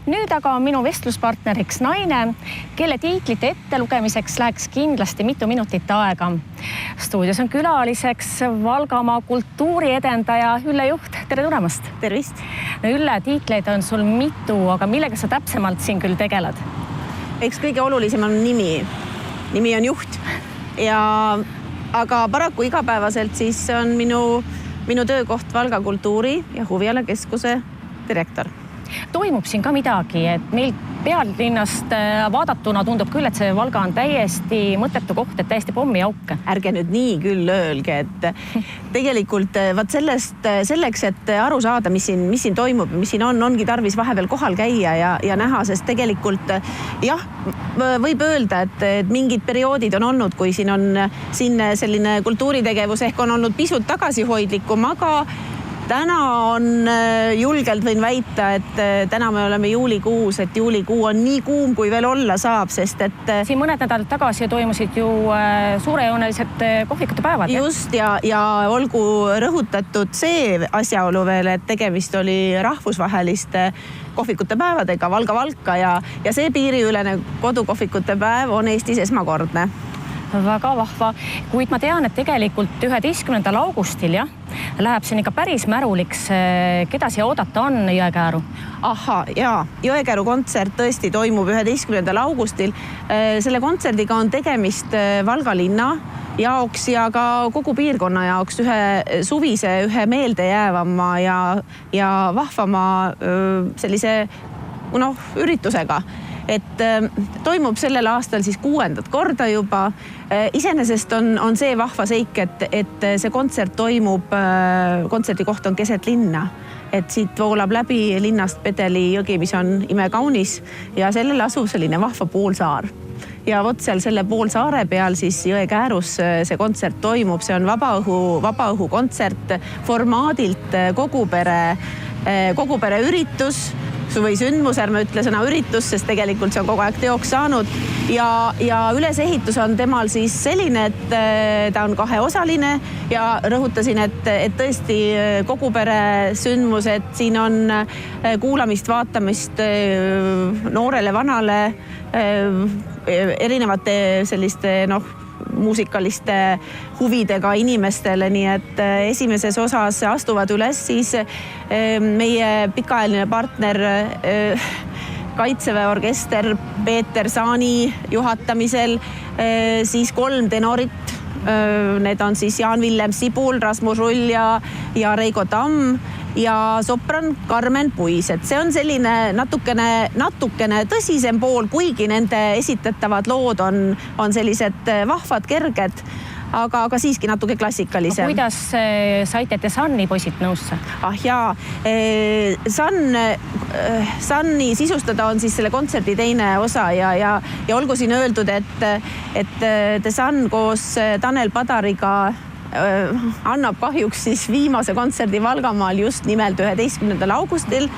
Nüüd aga on minu vestluspartneriks naine, kelle tiitlite ettelugemiseks läheks kindlasti mitu minutit aega. Stuudios on külaliseks Valgamaa kultuuriedendaja Ülle Juht. Tere tulemast! Tervist! No Ülle, tiitleid on sul mitu, aga millega sa täpsemalt siin küll tegeled? Eks kõige olulisem on nimi. Nimi on Juht. Aga paraku igapäevaselt siis on minu töökoht Valga kultuuri- ja huvialakeskuse direktor. Toimub siin ka midagi, et meil pealinnast vaadatuna tundub küll, et see Valga on täiesti mõttetu koht, et täiesti pommiauk. Ärge nüüd nii küll öelge, et tegelikult selleks, et aru saada, mis siin toimub, mis siin ongi tarvis vahepeal kohal käia ja näha, sest tegelikult jah, võib öelda, et mingid perioodid on olnud, kui siin selline kultuuritegevus ehk on olnud pisut tagasihoidlikum, aga täna on julgelt võin väita, et täna me oleme juulikuus, et juulikuu on nii kuum, kui veel olla saab, sest et siin mõned nädalad tagasi toimusid ju suurejoonelised kohvikute päevad. Just ja olgu rõhutatud see asjaolu veel, et tegemist oli rahvusvaheliste kohvikute päevadega Valga-Valka ja see piiriülene kodukohvikute päev on Eestis esmakordne. Väga vahva, kuid ma tean, et tegelikult 11. augustil läheb siin ikka päris märuliks, keda siia oodata on Jõekääru? Jaa, Jõekääru kontsert tõesti toimub 11. augustil. Selle kontserdiga on tegemist Valga linna jaoks ja ka kogu piirkonna jaoks ühe meeldejäävama ja vahvama sellise üritusega. Et toimub sellel aastal siis 6. korda juba. Iseenesest on see vahva seik, et see kontsert toimub, kontserdi koht on keset linna. Et siit voolab läbi linnast Pedeli jõgi, mis on imekaunis ja sellel asub selline vahva poolsaar. Ja vot seal selle poolsaare peal siis Jõekäärus see kontsert toimub. See on vabaõhu kontsert formaadilt kogu pere üritus või sündmus, ärme ütle sõna üritus, sest tegelikult see on kogu aeg teoks saanud ja ülesehitus on temal siis selline, et ta on kaheosaline ja rõhutasin, et tõesti kogu pere sündmus, et siin on kuulamist, vaatamist noorele, vanale, erinevate selliste muusikaliste huvidega inimestele, nii et esimeses osas astuvad üles siis meie pikaajaline partner Kaitseväe orkester Peeter Saani juhatamisel, siis 3 tenorit. Need on siis Jaan-Villem Sibul, Rasmus Rull ja Reigo Tamm ja sopran Karmen Puis. Et see on selline natukene tõsisem pool, kuigi nende esitatavad lood on sellised vahvad, kerged, aga siiski natuke klassikalisem. Kuidas saite te Sanni poisid nõusse? Jaa, Sanni sisustada on siis selle kontserdi teine osa ja olgu siin öeldud, et The Sun koos Tanel Padariga annab kahjuks siis viimase kontserdi Valgamaal just nimelt 11. augustil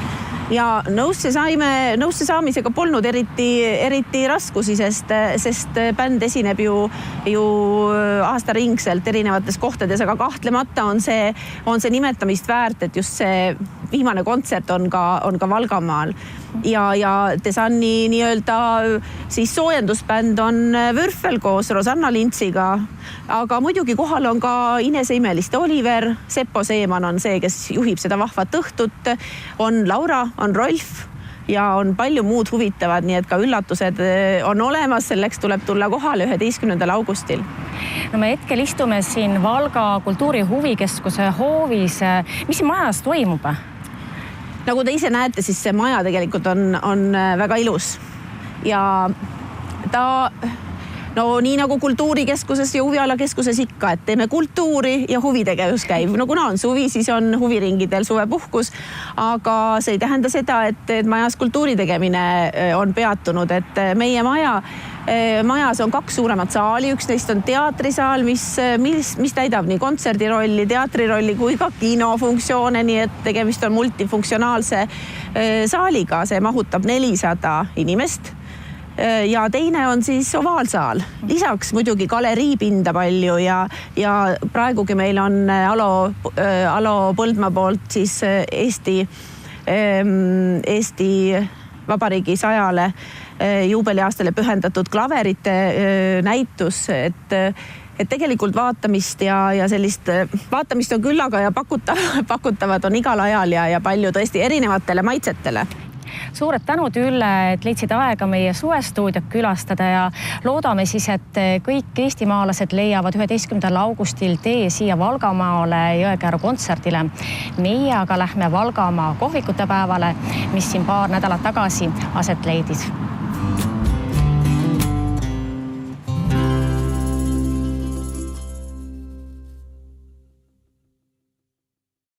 ja nõusse saamisega polnud eriti raskusi, sest bänd esineb ju aastaringselt erinevates kohtades, aga kahtlemata on see nimetamist väärt, et just see viimane kontsert on ka Valgamaal ja The Sunni nii-öelda siis soojendusbänd on Würfel koos Rosanna Lintsiga, aga muidugi kohal on ka Ines Imeliste Oliver, Seppo Seeman on see, kes juhib seda vahvat õhtut, on Laura, on Rolf ja on palju muud huvitavad, nii et ka üllatused on olemas, selleks tuleb tulla kohale 11. augustil. No me hetkel istume siin Valga kultuuri- huvikeskuse hoovis. Mis siin majas toimub? Nagu te ise näete, siis see maja tegelikult on väga ilus ja nii nagu kultuurikeskuses ja huvialakeskuses ikka, et teeme kultuuri ja huvitegevus käib. Kuna on suvi, siis on huviringidel suvepuhkus, aga see ei tähenda seda, et majas kultuuri tegemine on peatunud, et meie majas on 2 suuremat saali, üks neist on teatrisaal, mis täidab nii kontserdirolli, teatrirolli kui ka kinofunktsioone, nii et tegemist on multifunktsionaalse saaliga, see mahutab 400 inimest. Ja teine on siis ovaalsaal. Lisaks muidugi galeriipinda palju ja praegugi meil on Alo Põldmaa poolt siis Eesti vabariigi 100 juubeliaastale pühendatud klaverite näitus, et tegelikult vaatamist ja sellist vaatamist on küllaga ja pakutavad on igal ajal ja palju tõesti erinevatele maitsetele. Suured tänud, Ülle, et leidsid aega meie suvestuudiot külastada ja loodame siis, et kõik eestimaalased leiavad 11. augustil tee siia Valgamaale Jõekäru kontserdile. Meie aga lähme Valgamaa kohvikute päevale, mis siin paar nädalat tagasi aset leidis.